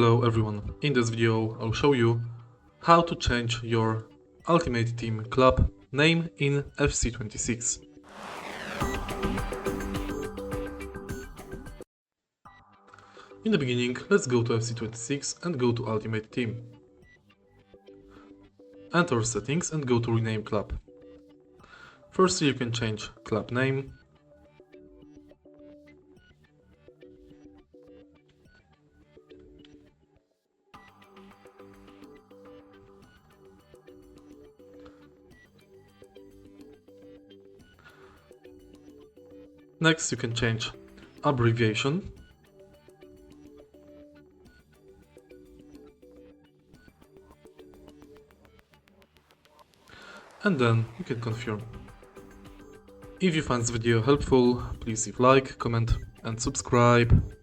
Hello everyone, in this video I'll show you how to change your Ultimate Team club name in FC26. In the beginning, let's go to FC26 and go to Ultimate Team. Enter settings and go to rename club. Firstly, you can change club name. Next, you can change abbreviation. And then you can confirm. If you find this video helpful, please leave like, comment and subscribe.